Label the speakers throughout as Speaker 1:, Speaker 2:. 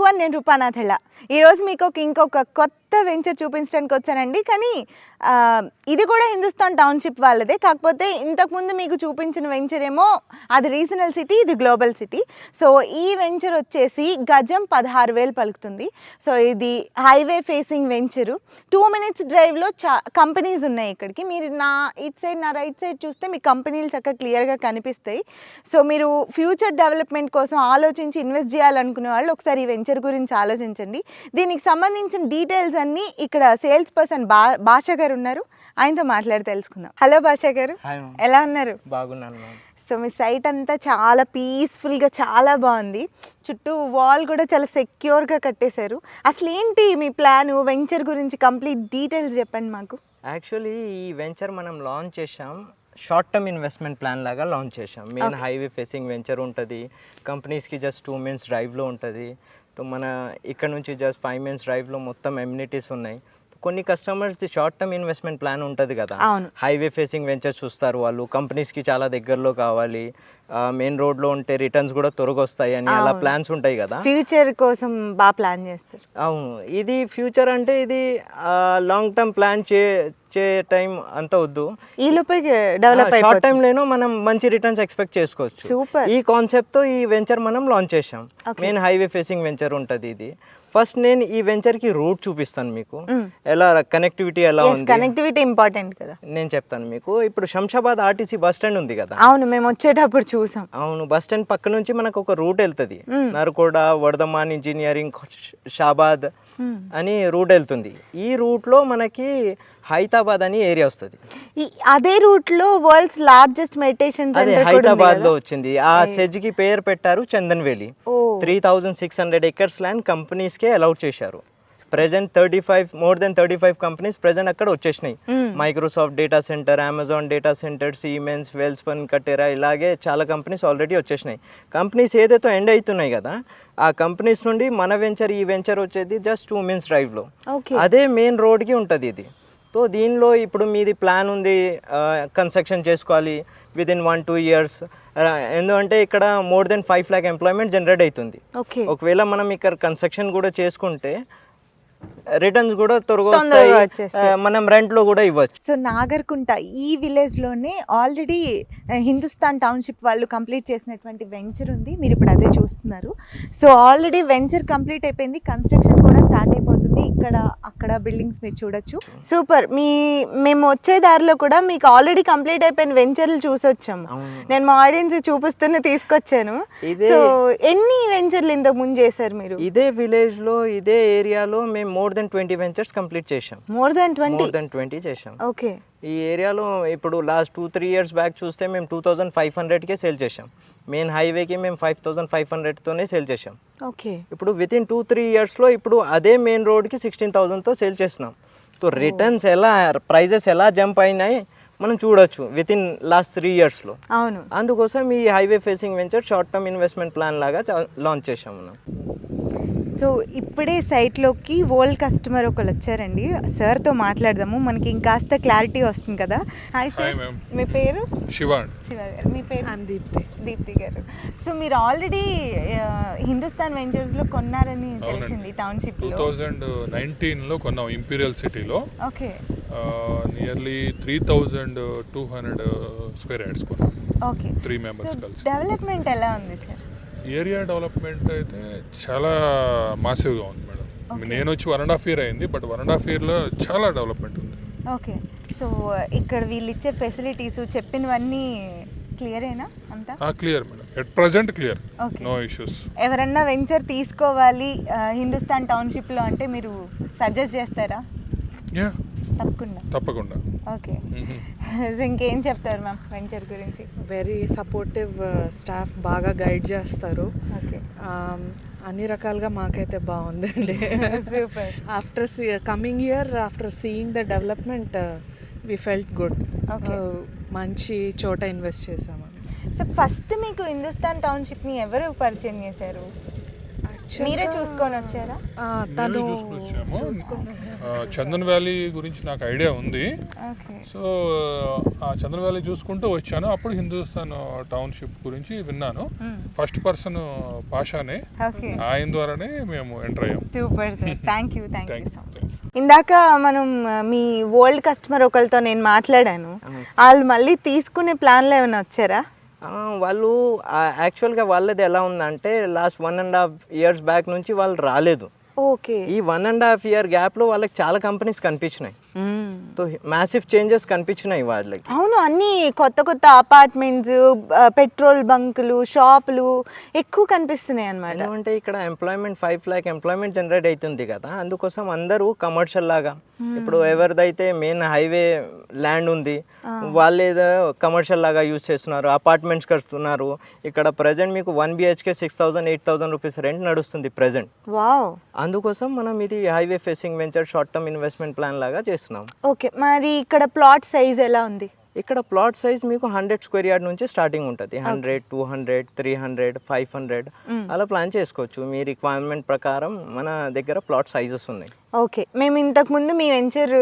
Speaker 1: Everyone, నేను రూపానాథెళ్ళ. ఈరోజు మీకు ఇంకొక కొత్త వెంచర్ చూపించడానికి వచ్చానండి. కానీ ఇది కూడా హిందుస్థాన్ టౌన్షిప్ వాళ్ళదే. కాకపోతే ఇంతకుముందు మీకు చూపించిన వెంచర్ ఏమో అది రీజనల్ సిటీ, ఇది గ్లోబల్ సిటీ. సో ఈ వెంచర్ వచ్చేసి గజం 16,000 పలుకుతుంది. సో ఇది హైవే ఫేసింగ్ వెంచరు. 2 minutes డ్రైవ్లో కంపెనీస్ ఉన్నాయి ఇక్కడికి. మీరు నా ఇట్ సైడ్, నా రైట్ సైడ్ చూస్తే మీ కంపెనీలు చక్కగా క్లియర్గా కనిపిస్తాయి. సో మీరు ఫ్యూచర్ డెవలప్మెంట్ కోసం ఆలోచించి ఇన్వెస్ట్ చేయాలనుకునే వాళ్ళు ఒకసారి ఈ వెంచర్ గురించి ఆలోచించండి. దీనికి సంబంధించిన డీటెయిల్స్ అన్నీ ఇక్కడ సేల్స్ పర్సన్ భాషా గారు ఉన్నారు, ఆయనతో మాట్లాడి తెలుసుకుందాం. హలో భాషా గారు, ఎలా ఉన్నారు?
Speaker 2: బాగున్నాను.
Speaker 1: సో మీ సైట్ అంతా చాలా పీస్ఫుల్గా, చాలా బాగుంది. చుట్టూ వాల్ కూడా చాలా సెక్యూర్గా కట్టేశారు. అసలు ఏంటి మీ ప్లాన్, వెంచర్ గురించి కంప్లీట్ డీటెయిల్స్ చెప్పండి మాకు.
Speaker 2: యాక్చువల్లీ ఈ వెంచర్ మనం లాంచ్ చేసాం, షార్ట్ టర్మ్ ఇన్వెస్ట్మెంట్ ప్లాన్ లాగా లాంచ్ చేసాం. మెయిన్ హైవే ఫేసింగ్ వెంచర్ ఉంటుంది, కంపెనీస్కి జస్ట్ 2 minutes డ్రైవ్లో ఉంటుంది. సో మన ఇక్కడ నుంచి జస్ట్ 5 minutes డ్రైవ్లో మొత్తం ఎమ్యూనిటీస్ ఉన్నాయి. కొన్ని కస్టమర్స్ది షార్ట్ టర్మ్ ఇన్వెస్ట్మెంట్ ప్లాన్ ఉంటుంది కదా, హైవే ఫేసింగ్ వెంచర్ చూస్తారు వాళ్ళు, కంపెనీస్కి చాలా దగ్గరలో కావాలి, మెయిన్ రోడ్లో ఉంటే రిటర్న్స్ కూడా త్వరగా వస్తాయి అని అలా ప్లాన్స్ ఉంటాయి కదా,
Speaker 1: ఫ్యూచర్ కోసం బాగా ప్లాన్ చేస్తారు.
Speaker 2: అవును, ఇది ఫ్యూచర్ అంటే ఇది లాంగ్ టర్మ్ ప్లాన్ చే టైం అంత వద్దు,
Speaker 1: ఈ లోపే డెవలప్
Speaker 2: షార్ట్ టైం లేనో మనం మంచి రిటర్న్స్ ఎక్స్పెక్ట్ చేసుకోవచ్చు. ఈ కాన్సెప్ట్ తో ఈ వెంచర్ మనం లాంచ్ చేసాం. మెయిన్ హైవే ఫేసింగ్ వెంచర్ ఉంటుంది ఇది. ఫస్ట్ నేను ఈ వెంచర్ కి రూట్ చూపిస్తాను మీకు, ఎలా కనెక్టివిటీ ఎలా ఉంది.
Speaker 1: కనెక్టివిటీ ఇంపార్టెంట్ కదా,
Speaker 2: నేను చెప్తాను మీకు. ఇప్పుడు శంషాబాద్ ఆర్టీసీ బస్ స్టాండ్ ఉంది కదా,
Speaker 1: అవును మేము వచ్చేటప్పుడు చూసాం.
Speaker 2: అవును, బస్ స్టాండ్ పక్క నుంచి మనకు ఒక రూట్ వెళ్తుంది, నరకోడ, వర్ధమాన్ ఇంజనీరింగ్, షాబాద్ అని రూట్ వెళ్తుంది. ఈ రూట్ లో మనకి హైదరాబాద్ అని ఏరియా వస్తుంది.
Speaker 1: అదే రూట్ లో world's largest meditation centre
Speaker 2: Hyderabad లో వచ్చింది. ఆ సెజ్ కి పేరు పెట్టారు చందన్ వేలి. 3,600 acres ల్యాండ్ కంపెనీస్ కే అలౌట్ చేశారు. Present more than 35 companies present అక్కడ వచ్చేసినాయి. Microsoft data centre, Amazon data centre, Siemens, Welspun, కటెరా, ఇలాగే చాలా కంపెనీస్ ఆల్రెడీ వచ్చేసినాయి. కంపెనీస్ ఏదైతే ఎండ్ అవుతున్నాయి కదా, ఆ కంపెనీస్ నుండి మన వెంచర్, ఈ వెంచర్ వచ్చేది జస్ట్ 2 minutes డ్రైవ్లో, అదే మెయిన్ రోడ్కి ఉంటుంది ఇది. సో దీనిలో ఇప్పుడు మీది ప్లాన్ ఉంది, కన్స్ట్రక్షన్ చేసుకోవాలి విదిన్ 1-2 years. ఎందుకంటే ఇక్కడ more than 5 lakh employment generate అవుతుంది. ఒకవేళ మనం ఇక్కడ కన్స్ట్రక్షన్ కూడా చేసుకుంటే రిటర్న్స్ కూడా త్వరగా వస్తాయి, మనం రెంట్ లో కూడా ఇవ్వచ్చు.
Speaker 1: సో నాగర్కుంట ఈ విలేజ్ లోనే ఆల్రెడీ హిందుస్థాన్ టౌన్షిప్ వాళ్ళు కంప్లీట్ చేసినటువంటి వెంచర్ ఉంది, మీరు ఇప్పుడు అదే చూస్తున్నారు. సో ఆల్రెడీ వెంచర్ కంప్లీట్ అయిపోయింది, కన్స్ట్రక్షన్ కూడా స్టార్ట్ అయిపోతుంది. ఇక్కడ అక్కడ బిల్డింగ్స్ మీరు చూడొచ్చు. సూపర్. మేము వచ్చే దారిలో కూడా మీకు ఆల్రెడీ కంప్లీట్ అయిపోయిన వెంచర్లు చూసొచ్చాము. నేను మా ఆడియన్స్ చూపిస్తూనే తీసుకొచ్చాను. సో ఎన్ని వెంచర్లు ఇంతకు ముందు చేశారు మీరు?
Speaker 2: ఇదే విలేజ్ లో, ఇదే ఏరియాలో మేము మోర్ దెన్ 20 వెంచర్స్ కంప్లీట్ చేసాం.
Speaker 1: మోర్ దెన్ 20
Speaker 2: చేసాం.
Speaker 1: ఓకే.
Speaker 2: ఈ ఏరియాలో ఇప్పుడు లాస్ట్ 2-3 years బ్యాక్ చూస్తే మేము 2,500కే సేల్ చేసాం. మెయిన్ హైవేకి మేము 5,500తోనే సేల్ చేసాం.
Speaker 1: ఓకే.
Speaker 2: ఇప్పుడు వితిన్ 2-3 yearsలో ఇప్పుడు అదే మెయిన్ రోడ్కి 16,000తో సేల్ చేస్తున్నాం. సో రిటర్న్స్ ఎలా, ప్రైజెస్ ఎలా జంప్ అయినాయి మనం చూడొచ్చు వితిన్ లాస్ట్ 3 yearsలో.
Speaker 1: అవును,
Speaker 2: అందుకోసం ఈ highway facing venture short term investment plan లాగా లాంచ్ చేసాం మనం.
Speaker 1: సో ఇప్పుడే సైట్లోకి ఓల్డ్ కస్టమర్ ఒకళ్ళు వచ్చారండి, సార్తో మాట్లాడదాము, మనకి ఇంకాస్త క్లారిటీ వస్తుంది కదా. హాయ్ సార్, మీ పేరు?
Speaker 3: శివ
Speaker 1: గారు. మీ పేరు? దీప్తి గారు. సో మీరు ఆల్రెడీ హిందుస్థాన్ వెంచర్స్లో కొన్నారని తెలిసింది టౌన్షిప్.
Speaker 3: 2019లో కొన్నాం ఇంపీరియల్ సిటీలో.
Speaker 1: ఓకే.
Speaker 3: నియర్లీ 3,200 square yards కొన్నాం.
Speaker 1: ఓకే.
Speaker 3: 3 members కలిసి.
Speaker 1: డెవలప్మెంట్ ఎలా ఉంది సార్?
Speaker 3: ఏరియా డెవలప్మెంట్ అయితే చాలా మాసివ్గా ఉంది మేడం. నేను వచ్చి 1.5 year అయింది, బట్ 1.5 yearలో చాలా డెవలప్మెంట్ ఉంది.
Speaker 1: ఓకే. సో ఇక్కడ వీళ్ళు ఇచ్చే ఫెసిలిటీస్ చెప్పినవన్నీ క్లియరేనా అంతా?
Speaker 3: Clear madam, at present clear, no issues.
Speaker 1: ఎవరన్నా వెంచర్ తీసుకోవాలి హిందుస్థాన్ టౌన్షిప్లో అంటే మీరు సజెస్ట్ చేస్తారా?
Speaker 3: తప్పకుండా.
Speaker 1: ఓకే. ఇంకేం చెప్తారు మ్యామ్ వెంచర్ గురించి?
Speaker 4: వెరీ సపోర్టివ్ స్టాఫ్, బాగా గైడ్ చేస్తారు.
Speaker 1: ఓకే.
Speaker 4: అన్ని రకాలుగా మాకైతే బాగుందండి. After coming here, after seeing the development, we felt good. మంచి చోట ఇన్వెస్ట్ చేసాము.
Speaker 1: సో ఫస్ట్ మీకు హిందుస్థాన్ టౌన్షిప్ని ఎవరు పరిచయం చేశారు? మీరే చూసుకొని వచ్చారా?
Speaker 4: తను
Speaker 3: చూసుకొని వచ్చాము. చందన్ వ్యాలీ గురించి నాకు ఐడియా ఉంది. సో ఆ చందన్ వ్యాలీ చూసుకుంటూ వచ్చాను. అప్పుడు హిందుస్థాన్ టౌన్షిప్ గురించి విన్నాను. ఫస్ట్ పర్సన్ పాషానే, ఆయన ద్వారానే మేము ఎంటర్ అయ్యాం.
Speaker 1: Super sir, thank you so much. ఇందాక మనం మీ ఓల్డ్ కస్టమర్ ఒకరితో నేను మాట్లాడాను. వాళ్ళు మళ్ళీ తీసుకునే ప్లాన్లో ఏమైనా వచ్చారా?
Speaker 2: వాళ్ళు యాక్చువల్గా వాళ్ళది ఎలా ఉందంటే లాస్ట్ 1.5 years బ్యాక్ నుంచి వాళ్ళు రాలేదు.
Speaker 1: ఓకే.
Speaker 2: ఈ 1.5 year గ్యాప్లో వాళ్ళకి చాలా కంపెనీస్ కనిపించినాయి. సో మ్యాసివ్ చేంజెస్ కనిపించినాయి వాళ్ళకి.
Speaker 1: అవును, అన్ని కొత్త కొత్త అపార్ట్మెంట్స్, పెట్రోల్ బంకులు, షాపులు ఎక్కువ కనిపిస్తున్నాయి అన్నమాట.
Speaker 2: ఎందుకంటే ఇక్కడ ఎంప్లాయ్మెంట్ 5 lakh ఎంప్లాయ్మెంట్ జనరేట్ అవుతుంది కదా, అందుకోసం అందరూ కమర్షియల్ లాగా ఇప్పుడు ఎవరిదైతే మెయిన్ హైవే ల్యాండ్ ఉంది వాళ్ళు ఏదో కమర్షియల్ లాగా యూజ్ చేస్తున్నారు, అపార్ట్మెంట్స్ కడుతున్నారు. ఇక్కడ ప్రజెంట్ మీకు 1 BHK 6,000-8,000 రూపీస్ రెంట్ నడుస్తుంది ప్రజెంట్.
Speaker 1: వావ్.
Speaker 2: అందుకోసం మనం ఇది highway facing venture short term investment plan లాగా చేస్తున్నాం.
Speaker 1: ఓకే, మరి ఇక్కడ ప్లాట్ సైజ్ ఎలా ఉంది?
Speaker 2: ఇక్కడ ప్లాట్ సైజ్ మీకు 100 square yard నుంచి స్టార్టింగ్ ఉంటుంది. 100, 200, 300, 500 అలా ప్లాన్ చేసుకోవచ్చు. మీ రిక్వైర్మెంట్ ప్రకారం మన దగ్గర ప్లాట్ సైజెస్ ఉన్నాయి.
Speaker 1: ఓకే, మేము ఇంతకుముందు మీ వెంచర్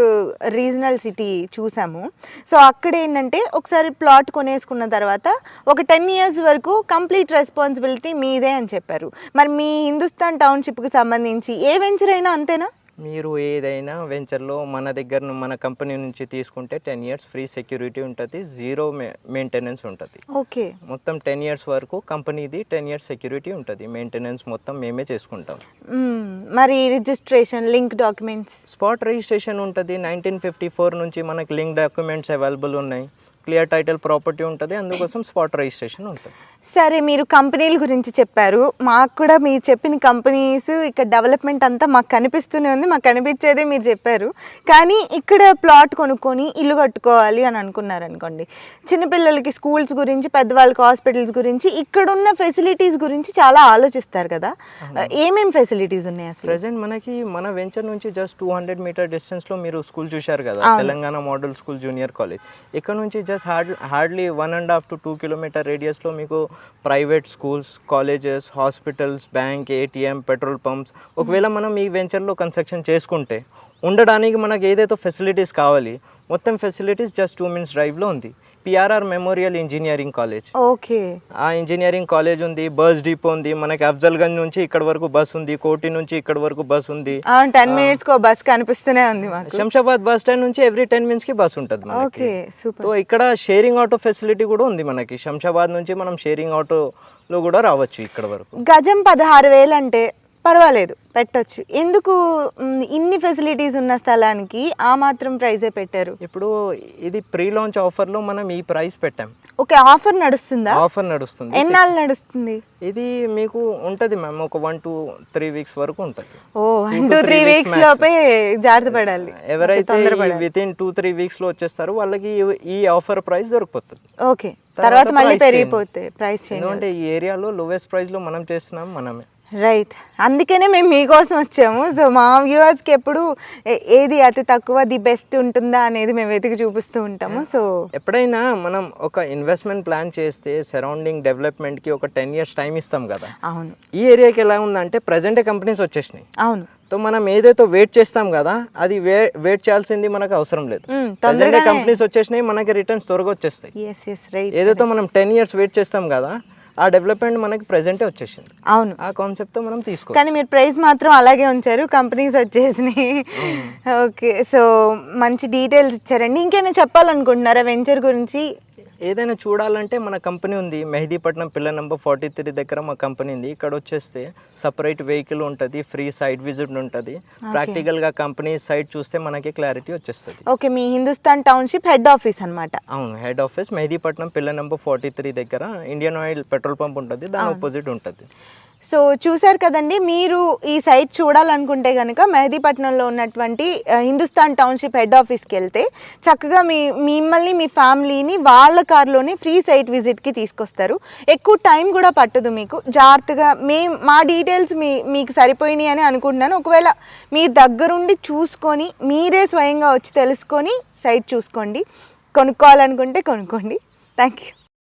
Speaker 1: రీజనల్ సిటీ చూసాము. సో అక్కడ ఏంటంటే ఒకసారి ప్లాట్ కొనేసుకున్న తర్వాత ఒక 10 years వరకు కంప్లీట్ రెస్పాన్సిబిలిటీ మీదే అని చెప్పారు. మరి మీ హిందుస్థాన్ టౌన్షిప్కి సంబంధించి ఏ వెంచర్ అయినా అంతేనా?
Speaker 2: మీరు ఏదైనా వెంచర్లో మన దగ్గర మన కంపెనీ నుంచి తీసుకుంటే 10 years ఫ్రీ సెక్యూరిటీ ఉంటుంది, 0 మెయింటెనెన్స్ ఉంటుంది.
Speaker 1: ఓకే.
Speaker 2: మొత్తం 10 years వరకు కంపెనీది 10 years సెక్యూరిటీ ఉంటుంది. మెయింటెనెన్స్ మొత్తం మేమే చేసుకుంటాం.
Speaker 1: మరి registration, link documents?
Speaker 2: Spot registration ఉంటుంది. 1954 నుంచి మనకి లింక్ డాక్యుమెంట్స్ అవైలబుల్ ఉన్నాయి. క్లియర్ టైటిల్ ప్రాపర్టీ ఉంటుంది, అందుకోసం స్పాట్ రిజిస్ట్రేషన్ ఉంటుంది.
Speaker 1: సరే, మీరు కంపెనీల గురించి చెప్పారు. మాకు కూడా మీరు చెప్పిన కంపెనీస్ ఇక్కడ డెవలప్మెంట్ అంతా మాకు కనిపిస్తూనే ఉంది, మాకు కనిపించేదే మీరు చెప్పారు. కానీ ఇక్కడ ప్లాట్ కొనుక్కొని ఇల్లు కట్టుకోవాలి అని అనుకున్నారు అనుకోండి, చిన్నపిల్లలకి స్కూల్స్ గురించి, పెద్దవాళ్ళకి హాస్పిటల్స్ గురించి, ఇక్కడున్న ఫెసిలిటీస్ గురించి చాలా ఆలోచిస్తారు కదా. ఏమేమి ఫెసిలిటీస్ ఉన్నాయి అసలు?
Speaker 2: ప్రెసెంట్ మనకి మన వెంచర్ నుంచి జస్ట్ 200 meter డిస్టెన్స్లో మీరు స్కూల్ చూశారు కదా, Telangana model school junior college. ఇక్కడ నుంచి జస్ట్ హార్డ్లీ 1.5 to 2 kilometer రేడియస్లో మీకు private schools, colleges, hospitals, bank, ATM, petrol pumps. ఒకవేళ మనం ఈ వెంచర్లో కన్స్ట్రక్షన్ చేసుకుంటే ఉండడానికి మనకు ఏదైతే ఫెసిలిటీస్ కావాలి మొత్తం ఫెసిలిటీస్ జస్ట్ 2 minutes డ్రైవ్లో ఉంది. PRR memorial engineering college.
Speaker 1: Okay.
Speaker 2: ఆ ఇంజనీరింగ్ కాలేజ్ ఉంది, బస్ డిపో ఉంది, మనకి అఫ్జల్గంజ్ నుంచి ఇక్కడ వరకు బస్ ఉంది, కోటి నుంచి ఇక్కడ వరకు బస్ ఉంది.
Speaker 1: 10 minutes కో బస్ కనిపిస్తూనే ఉంది మాకు.
Speaker 2: శంషాబాద్ బస్ స్టాండ్ నుంచి ఎవ్రీ 10 minutes కి బస్ ఉంటుంది.
Speaker 1: Okay, super.
Speaker 2: సో ఇక్కడ షేరింగ్ ఆటో ఫెసిలిటీ కూడా ఉంది మనకి. శంషాబాద్ నుంచి మనం షేరింగ్ ఆటోలో కూడా రావచ్చు ఇక్కడ వరకు.
Speaker 1: గజం 16,000 అంటే పర్వాలేదు, పెట్టొచ్చు. ఎందుకు ఇన్ని ఫెసిలిటీస్ ఉన్న స్థలానికి ఆ మాత్రం ప్రైజే పెట్టారు?
Speaker 2: ఇప్పుడు ఇది ప్రీ లాంచ్ ఆఫర్లో మనం ఈ ప్రైస్ పెట్టాం.
Speaker 1: ఓకే, ఆఫర్ నడుస్తుందా?
Speaker 2: ఆఫర్ నడుస్తుంది.
Speaker 1: ఎన్నాళ్ళు నడుస్తుంది?
Speaker 2: ఇది మీకు ఉంటుంది మ్యామ్, ఒక 1 to 3 weeks వరకు ఉంటుంది.
Speaker 1: ఓ, 1 to 3 weeks లోపే జాగ్రత్త పడాలి.
Speaker 2: ఎవరైతే వితిన్ 2-3 weeks లో వచ్చేస్తారో వాళ్ళకి ఈ ఆఫర్ ప్రైస్ దొరికిపోతుంది.
Speaker 1: ఓకే, తర్వాత మళ్ళీ పెరిగిపోతే ప్రైస్ చేంజ్.
Speaker 2: ఎందుకంటే ఈ ఏరియాలో లోవెస్ట్ ప్రైస్ లో మనం చేస్తున్నాం మనమే.
Speaker 1: రైట్, అందుకనే మేము మీకోసం వచ్చాము. సో మా వ్యూవర్స్కి ఎప్పుడు ఏది అతి తక్కువ, ది బెస్ట్ ఉంటుందా అనేది మేము వెతికి చూపిస్తూ ఉంటాము. సో
Speaker 2: ఎప్పుడైనా మనం ఒక ఇన్వెస్ట్మెంట్ ప్లాన్ చేస్తే సరౌండింగ్ డెవలప్మెంట్కి ఒక 10 years టైం ఇస్తాం కదా.
Speaker 1: అవును.
Speaker 2: ఈ ఏరియాకి ఎలా ఉందంటే ప్రజెంట్ కంపెనీస్ వచ్చేసినాయి.
Speaker 1: అవును.
Speaker 2: సో మనం ఏదైతే వెయిట్ చేస్తాం కదా, అది వెయిట్ చేయాల్సింది మనకు అవసరం లేదు. ప్రజెంట్ కంపెనీస్ వచ్చేసినాయి, మనకి రిటర్న్స్ త్వరగా వచ్చేస్తాయి. ఏదైతే మనం 10 years వెయిట్ చేస్తాం కదా, ఆ డెవలప్మెంట్ మనకి ప్రెజెంటే వచ్చేసింది.
Speaker 1: అవును,
Speaker 2: ఆ కాన్సెప్ట్తో మనం తీసుకో.
Speaker 1: కానీ మీరు ప్రైస్ మాత్రం అలాగే ఉంచారు, కంపెనీస్ వచ్చేసినాయి. ఓకే, సో మంచి డీటెయిల్స్ ఇచ్చారండి. ఇంకేమైనా చెప్పాలనుకుంటున్నారా వెంచర్ గురించి?
Speaker 2: ఏదైనా చూడాలంటే మన కంపెనీ ఉంది మెహదీపట్నం పిల్లర్ నెంబర్ 43 దగ్గర మా కంపెనీ ఉంది. ఇక్కడ వచ్చేస్తే సపరేట్ వెహికల్ ఉంటుంది, ఫ్రీ సైట్ విజిట్ ఉంటుంది. ప్రాక్టికల్గా కంపెనీ సైట్ చూస్తే మనకి క్లారిటీ వచ్చేస్తుంది.
Speaker 1: ఓకే, మీ హిందుస్థాన్ టౌన్షిప్ హెడ్ ఆఫీస్ అన్నమాట?
Speaker 2: అవును, head office Mehdipatnam pillar number 43 దగ్గర ఇండియన్ ఆయిల్ పెట్రోల్ పంప్ ఉంటుంది, దాని ఆపోజిట్ ఉంటుంది.
Speaker 1: సో చూసారు కదండి, మీరు ఈ సైట్ చూడాలనుకుంటే కనుక మెహదీపట్నంలో ఉన్నటువంటి హిందుస్థాన్ టౌన్షిప్ హెడ్ ఆఫీస్కి వెళ్తే చక్కగా మిమ్మల్ని, మీ ఫ్యామిలీని వాళ్ళ కార్లోనే ఫ్రీ సైట్ విజిట్కి తీసుకొస్తారు. ఎక్కువ టైం కూడా పట్టదు మీకు. జాగ్రత్తగా మా డీటెయిల్స్ మీకు సరిపోయినాయి అని అనుకుంటున్నాను. ఒకవేళ మీ దగ్గరుండి చూసుకొని మీరే స్వయంగా వచ్చి తెలుసుకొని సైట్ చూసుకోండి. కొనుక్కోవాలనుకుంటే కొనుక్కోండి. Thank you.